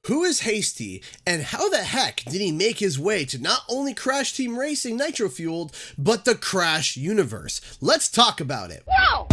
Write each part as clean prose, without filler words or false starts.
Who is Hasty, and how the heck did he make his way to not only Crash Team Racing Nitro Fueled, but the Crash universe? Let's talk about it. Whoa!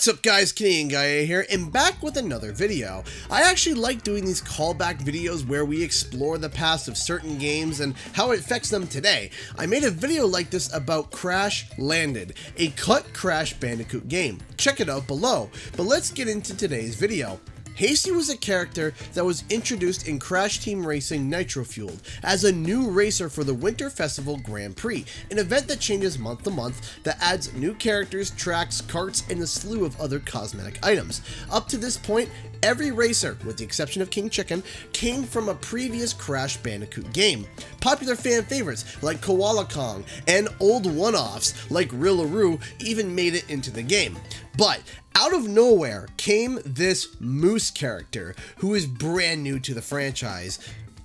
What's up guys, Canadian Guy here, and back with another video. I actually like doing these callback videos where we explore the past of certain games and how it affects them today. I made a video like this about Crash Landed, a cut Crash Bandicoot game. Check it out below, but let's get into today's video. Hasty was a character that was introduced in Crash Team Racing Nitro Fueled as a new racer for the Winter Festival Grand Prix, an event that changes month to month that adds new characters, tracks, karts, and a slew of other cosmetic items. Up to this point, every racer, with the exception of King Chicken, came from a previous Crash Bandicoot game. Popular fan favorites like Koala Kong and old one-offs like Rillaroos even made it into the game. But out of nowhere came this Moose character who is brand new to the franchise.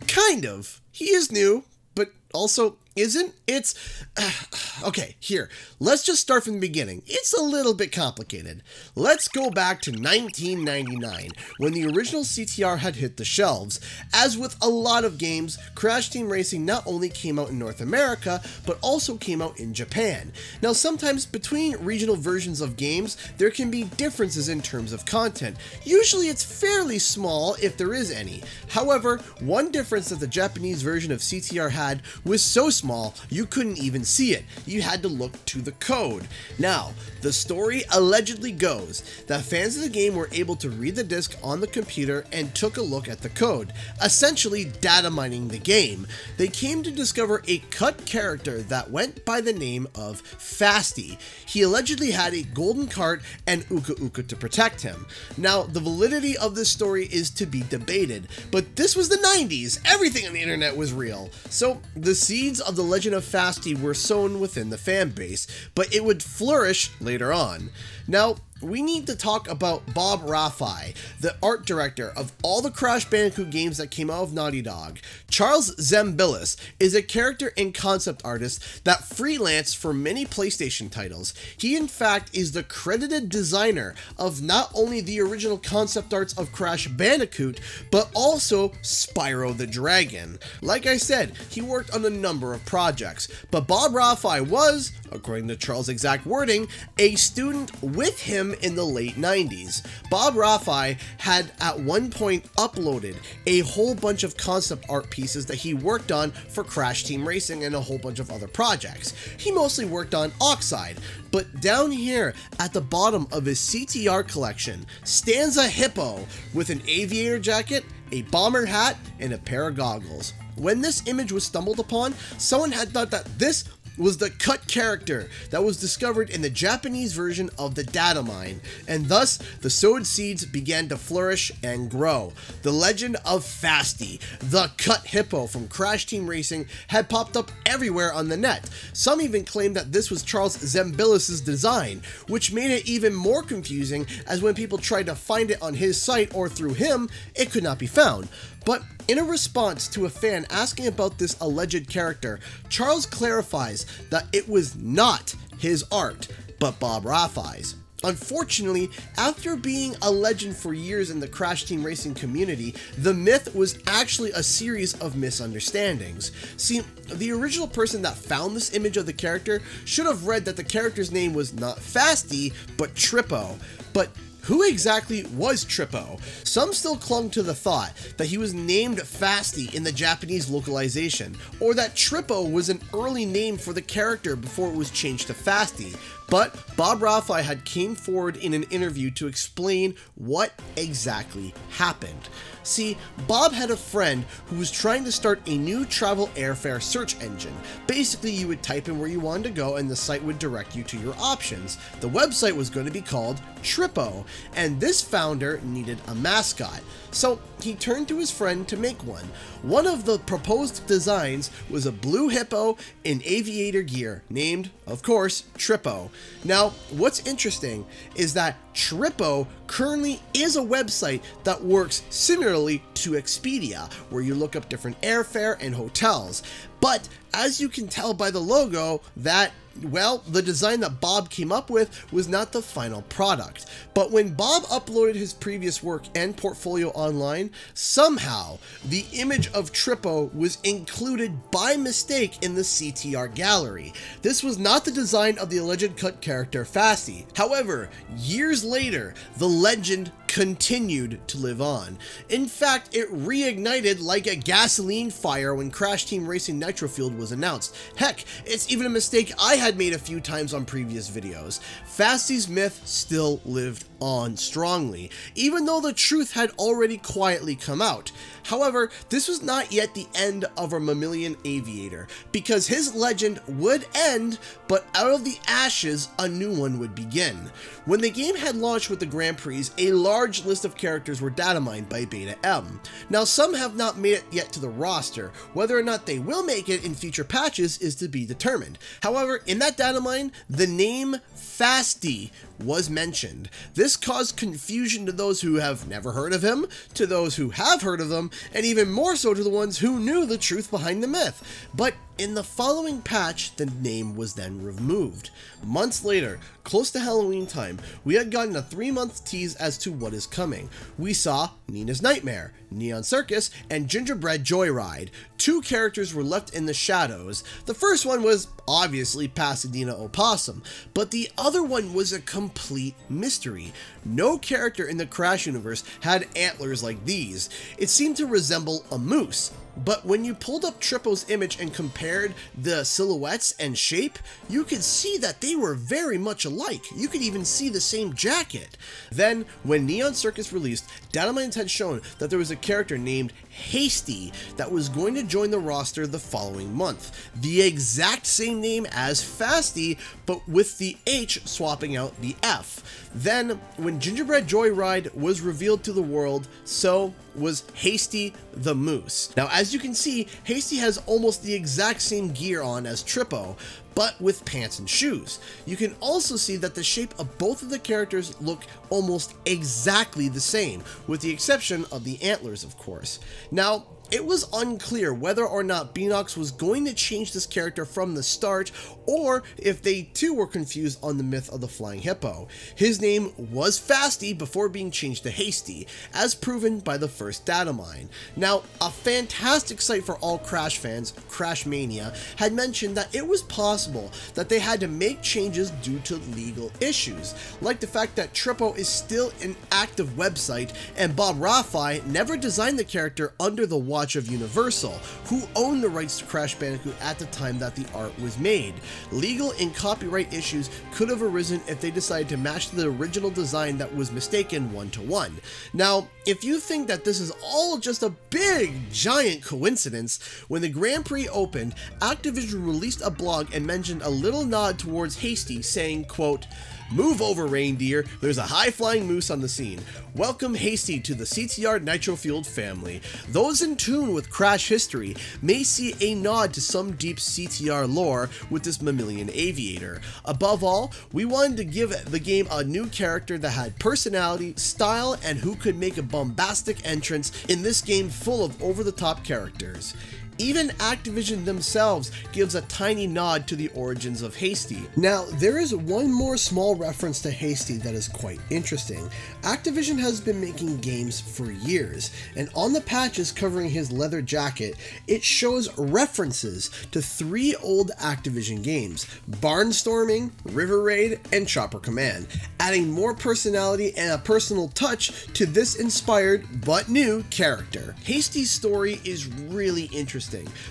Kind of. He is new, but also isn't. It's okay, here, let's just start from the beginning. It's a little bit complicated. Let's go back to 1999 when the original CTR had hit the shelves. As with a lot of games, Crash Team Racing not only came out in North America but also came out in Japan. Now sometimes between regional versions of games there can be differences in terms of content. Usually it's fairly small if there is any. However, one difference that the Japanese version of CTR had was so small you couldn't even see it. You had to look to the code. Now, the story allegedly goes that fans of the game were able to read the disc on the computer and took a look at the code, essentially data mining the game. They came to discover a cut character that went by the name of Fasty. He allegedly had a golden cart and Uka Uka to protect him. Now, the validity of this story is to be debated, but this was the 90s. Everything on the internet was real. So, the seeds of the legend of Fasty were sown within the fan base, but it would flourish later on. Now, we need to talk about Bob Rafai, the art director of all the Crash Bandicoot games that came out of Naughty Dog. Charles Zembillis is a character and concept artist that freelanced for many PlayStation titles. He in fact is the credited designer of not only the original concept arts of Crash Bandicoot, but also Spyro the Dragon. Like I said, he worked on a number of projects, but Bob Rafai was, according to Charles' exact wording, a student with him in the late 90s. Bob Rafai had at one point uploaded a whole bunch of concept art pieces that he worked on for Crash Team Racing and a whole bunch of other projects. He mostly worked on Oxide, but down here at the bottom of his CTR collection stands a hippo with an aviator jacket, a bomber hat, and a pair of goggles. When this image was stumbled upon, someone had thought that this was the cut character that was discovered in the Japanese version of the data mine, and thus the sowed seeds began to flourish and grow. The legend of Fasty, the cut hippo from Crash Team Racing, had popped up everywhere on the net. Some even claimed that this was Charles Zembillis' design, which made it even more confusing, as when people tried to find it on his site or through him, it could not be found. But in a response to a fan asking about this alleged character, Charles clarifies that it was not his art, but Bob Rafai's. Unfortunately, after being a legend for years in the Crash Team Racing community, the myth was actually a series of misunderstandings. See, the original person that found this image of the character should have read that the character's name was not Fasty, but Trippo. But who exactly was Trippo? Some still clung to the thought that he was named Fasty in the Japanese localization, or that Trippo was an early name for the character before it was changed to Fasty. But Bob Rafai had came forward in an interview to explain what exactly happened. See, Bob had a friend who was trying to start a new travel airfare search engine. Basically, you would type in where you wanted to go and the site would direct you to your options. The website was going to be called Trippo, and this founder needed a mascot. So he turned to his friend to make one. One of the proposed designs was a blue hippo in aviator gear, named, of course, Trippo. Now, what's interesting is that Trippo currently is a website that works similarly to Expedia, where you look up different airfare and hotels. But as you can tell by the logo, the design that Bob came up with was not the final product. But when Bob uploaded his previous work and portfolio online, somehow the image of Trippo was included by mistake in the CTR gallery. This was not the design of the alleged cut character Fasty. However, years later, the legend continued to live on. In fact, it reignited like a gasoline fire when Crash Team Racing Nitro Fueled was announced. Heck, it's even a mistake I had made a few times on previous videos. Fasty's myth still lived on strongly, even though the truth had already quietly come out. However, this was not yet the end of our Mamillion Aviator, because his legend would end, but out of the ashes, a new one would begin. When the game had launched with the Grand Prix, a large list of characters were data mined by Beta M. Now, some have not made it yet to the roster. Whether or not they will make it in future patches is to be determined. However, in that data mine, the name Fasty was mentioned. This caused confusion to those who have never heard of him, to those who have heard of him, and even more so to the ones who knew the truth behind the myth. But in the following patch, the name was then removed. Months later, close to Halloween time, we had gotten a 3-month tease as to what is coming. We saw Nina's Nightmare, Neon Circus, and Gingerbread Joyride. 2 characters were left in the shadows. The first one was obviously Pasadena Opossum, but the other one was a complete mystery. No character in the Crash universe had antlers like these. It seemed to resemble a moose. But when you pulled up Trippo's image and compared the silhouettes and shape, you could see that they were very much alike. You could even see the same jacket. Then, when Neon Circus released, Datamines had shown that there was a character named Hasty that was going to join the roster the following month. The exact same name as Fasty, but with the H swapping out the F. Then, when Gingerbread Joyride was revealed to the world, so was Hasty the Moose. Now, as you can see, Hasty has almost the exact same gear on as Trippo, but with pants and shoes. You can also see that the shape of both of the characters look almost exactly the same, with the exception of the antlers, of course. Now, it was unclear whether or not Beenox was going to change this character from the start, or if they too were confused on the myth of the Flying Hippo. His name was Fasty before being changed to Hasty, as proven by the first data mine. Now, a fantastic site for all Crash fans, Crash Mania, had mentioned that it was possible that they had to make changes due to legal issues, like the fact that Trippo is still an active website and Bob Rafai never designed the character under the watch of Universal, who owned the rights to Crash Bandicoot at the time that the art was made. Legal and copyright issues could have arisen if they decided to match the original design that was mistaken one-to-one. Now, if you think that this is all just a big, giant coincidence, when the Grand Prix opened, Activision released a blog and mentioned a little nod towards Hasty, saying, quote, "Move over, reindeer. There's a high-flying moose on the scene. Welcome Hasty to the CTR Nitro Fueled family. Those in tune with Crash history may see a nod to some deep CTR lore with this Mamillion Aviator. Above all, we wanted to give the game a new character that had personality, style, and who could make a bombastic entrance in this game full of over-the-top characters." Even Activision themselves gives a tiny nod to the origins of Hasty. Now, there is one more small reference to Hasty that is quite interesting. Activision has been making games for years, and on the patches covering his leather jacket, it shows references to 3 old Activision games, Barnstorming, River Raid, and Chopper Command, adding more personality and a personal touch to this inspired but new character. Hasty's story is really interesting.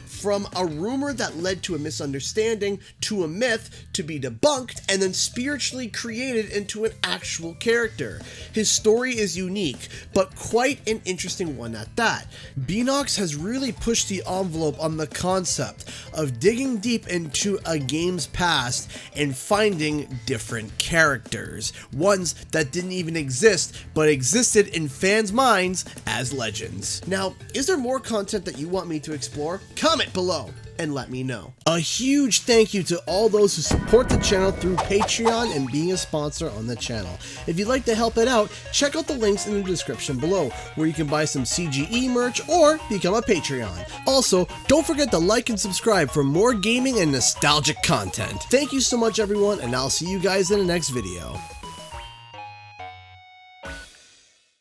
From a rumor that led to a misunderstanding, to a myth, to be debunked, and then spiritually created into an actual character. His story is unique, but quite an interesting one at that. Beenox has really pushed the envelope on the concept of digging deep into a game's past and finding different characters, ones that didn't even exist, but existed in fans' minds as legends. Now, is there more content that you want me to explore? Comment below. and let me know. A huge thank you to all those who support the channel through Patreon and being a sponsor on the channel. If you'd like to help it out, check out the links in the description below, where you can buy some CGE merch or become a Patreon. Also, don't forget to like and subscribe for more gaming and nostalgic content. Thank you so much everyone, and I'll see you guys in the next video.